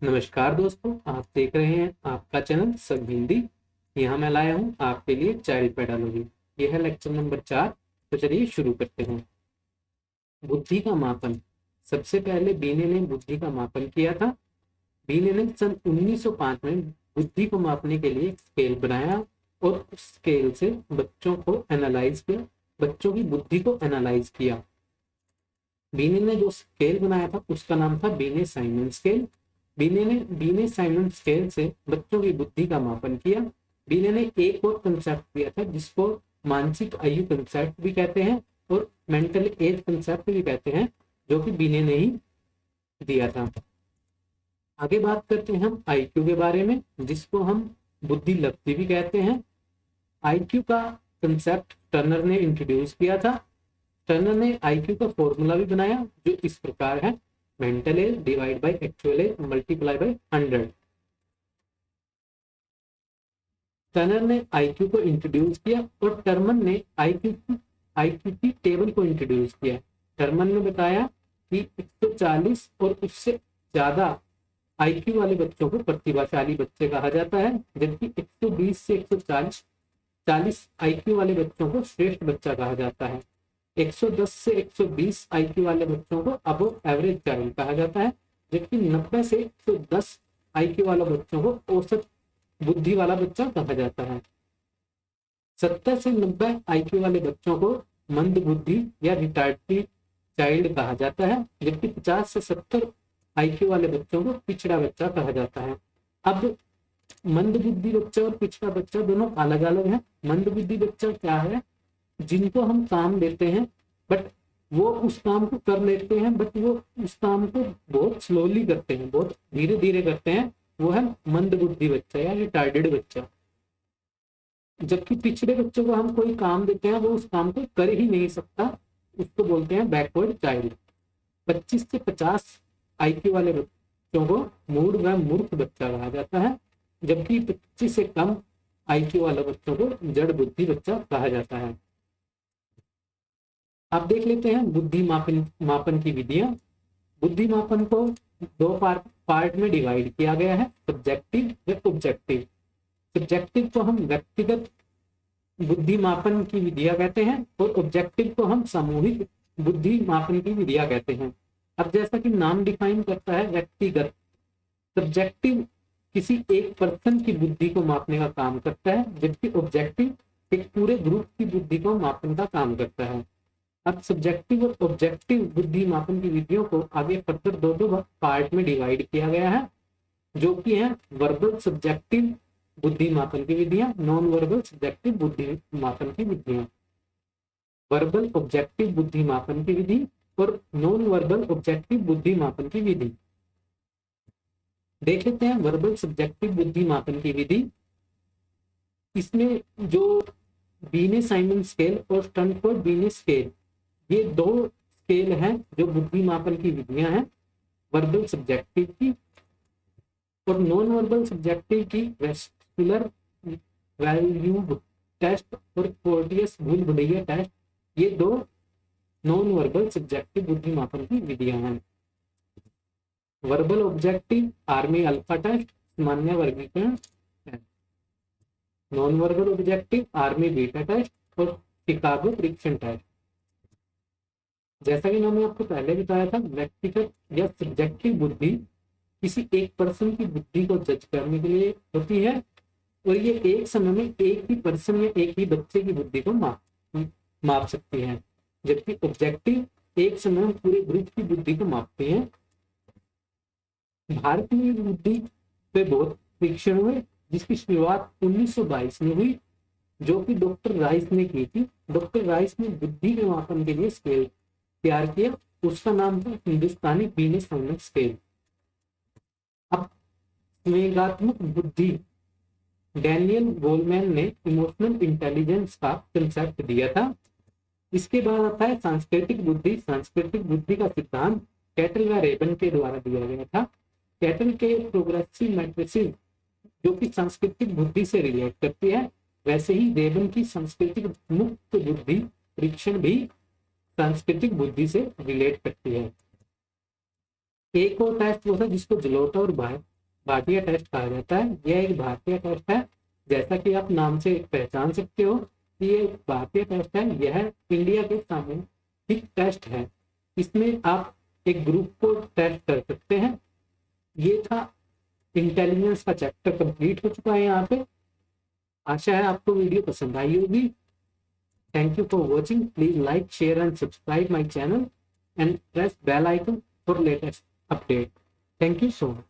नमस्कार दोस्तों, आप देख रहे हैं आपका चैनल सब हिंदी। यहाँ मैं लाया हूँ आपके लिए चाइल्ड पेडालॉजी। यह है लेक्चर नंबर 4। तो चलिए शुरू करते हैं। बुद्धि का मापन। सबसे पहले बीने ने बुद्धि का मापन किया था। बीने ने सन 1905 में बुद्धि को मापने के लिए एक स्केल बनाया और उस स्केल से बच्चों को एनालाइज किया, बच्चों की बुद्धि को एनालाइज किया। बीने ने जो स्केल बनाया था उसका नाम था बीने साइमन स्केल। बीने साइमन स्केल से बच्चों की बुद्धि का मापन किया। बीने ने एक और कंसेप्ट दिया था जिसको मानसिक आयु कंसेप्ट भी कहते हैं और मेंटल एज कंसेप्ट भी कहते हैं, जो कि बीने ने ही दिया था। आगे बात करते हैं हम आईक्यू के बारे में, जिसको हम बुद्धि लब्धि भी कहते हैं। आईक्यू का कंसेप्ट टर्नर ने इंट्रोड्यूस किया था। टर्नर ने आईक्यू का फॉर्मूला भी बनाया जो इस प्रकार है: mental as divide by actual S multiply by 100। Turner ने आईक्यू को इंट्रोड्यूस किया और टर्मन ने आईक्यू की टेबल को इंट्रोड्यूस किया। टर्मन ने बताया कि 140 और उससे ज्यादा आईक्यू वाले बच्चों को प्रतिभाशाली बच्चे कहा जाता है, जबकि 120 से 140 आईक्यू वाले बच्चों को श्रेष्ठ बच्चा कहा जाता है। 110 से 120 आईक्यू वाले बच्चों को अबव एवरेज चाइल्ड कहा जाता है, जबकि 90 से 110 आईक्यू वाले बच्चों को औसत बुद्धि वाला बच्चा कहा जाता है। 70 से 90 आईक्यू वाले बच्चों को मंद बुद्धि या रिटार्डेड चाइल्ड कहा जाता है, जबकि 50 से 70 आईक्यू वाले बच्चों को पिछड़ा बच्चा कहा जाता है। अब मंद बुद्धि बच्चा और पिछड़ा बच्चा दोनों अलग अलग है। मंद बुद्धि बच्चा क्या है? जिनको हम काम देते हैं बट वो उस काम को कर लेते हैं, बट वो उस काम को बहुत स्लोली करते हैं, बहुत धीरे धीरे करते हैं। वो है मंद बुद्धि बच्चा या रिटार्डेड बच्चा। जबकि पिछड़े बच्चों को हम कोई काम देते हैं, वो उस काम को कर ही नहीं सकता, उसको बोलते हैं बैकवर्ड चाइल्ड। 25 से 50 आईक्यू वाले बच्चों को मूड व मूर्ख बच्चा कहा जाता है, जबकि 25 से कम आईक्यू वाले बच्चों को जड़ बुद्धि बच्चा कहा जाता है। अब देख लेते हैं बुद्धि मापन की विधियां। बुद्धि मापन को दो पार्ट में डिवाइड किया गया है: सब्जेक्टिव व ऑब्जेक्टिव। सब्जेक्टिव को हम व्यक्तिगत बुद्धि मापन की विधियां कहते हैं और ऑब्जेक्टिव को हम सामूहिक बुद्धि मापन की विधियां कहते हैं। अब जैसा कि नाम डिफाइन करता है, व्यक्तिगत। सब्जेक्टिव किसी एक पर्सन की बुद्धि को मापने का काम करता है, जबकि ऑब्जेक्टिव एक पूरे ग्रुप की बुद्धि को मापने का काम करता है। अब सब्जेक्टिव और ऑब्जेक्टिव बुद्धि मापन की विधियों को आगे फर्दर दो पार्ट में डिवाइड किया गया है, जो कि है वर्बल सब्जेक्टिव बुद्धि मापन की विधियां, नॉन वर्बल सब्जेक्टिव बुद्धि मापन की विधियां। वर्बल ऑब्जेक्टिव बुद्धि मापन की विधि और नॉन वर्बल ऑब्जेक्टिव बुद्धि मापन की विधि देख लेते हैं। वर्बल सब्जेक्टिव बुद्धि मापन की विधि, इसमें जो बीने साइमन स्केल और स्टैनफोर्ड बीने स्केल, ये दो स्केल हैं जो बुद्धि मापन की विधियां हैं। वर्बल सब्जेक्टिव की और नॉन वर्बल सब्जेक्टिव की वेस्टिबुलर वैल्यू टेस्ट और पोर्टियस भूल भुलैया टेस्ट, ये दो नॉन वर्बल सब्जेक्टिव बुद्धि मापन की विधियां हैं। Verbal objective army alpha test, सामान्य वर्गीकरण test. Non verbal objective army beta test और शिकागो परीक्षण टेस्ट। जैसा कि मैंने आपको पहले बताया था, व्यक्तिगत या सब्जेक्टिव बुद्धि किसी एक पर्सन की बुद्धि को जज करने के लिए होती है और ये एक समय में एक ही पर्सन या एक ही बच्चे की बुद्धि को माप सकती है, जबकि ऑब्जेक्टिव एक समय में पूरे ग्रुप की बुद्धि को मापती है। भारत में बुद्धि पे बहुत परीक्षण हुए, जिसकी शुरुआत 1922 में हुई, जो कि डॉक्टर राइस ने की थी। डॉक्टर राइस ने बुद्धि के मापन के लिए स्केल तैयार किया, उसका नाम था हिंदुस्तानी बीने साइमन स्केल। अब संवेगात्मक बुद्धि, डैनियल गोलमैन ने इमोशनल इंटेलिजेंस का कंसेप्ट दिया था। इसके बाद आता है सांस्कृतिक बुद्धि। सांस्कृतिक बुद्धि का सिद्धांत कैटल व रेबन के द्वारा दिया गया था। कैटल के प्रोग्रेसिव मैट्रिसेस, जो कि सांस्कृतिक बुद्धि से रिलेट करती है, वैसे ही रेबन की सांस्कृतिक मुक्त बुद्धि परीक्षण भी सांस्कृतिक बुद्धि से रिलेट करती है। एक और टेस्ट वो था जिसको जलोटा और भाटिया टेस्ट कहा जाता है। यह एक भारतीय टेस्ट है, जैसा कि आप नाम से पहचान सकते हो कि ये भारतीय टेस्ट है। यह इंडिया के सामूहिक टेस्ट है। इसमें आप एक ग्रुप को टेस्ट कर सकते हैं। ये था इंटेलिजेंस का चैप्टर, कंप्लीट हो चुका है यहाँ पे। आशा है आपको वीडियो पसंद आई होगी। Thank you for watching. Please like, share and subscribe my channel and press bell icon for latest update. Thank you so much.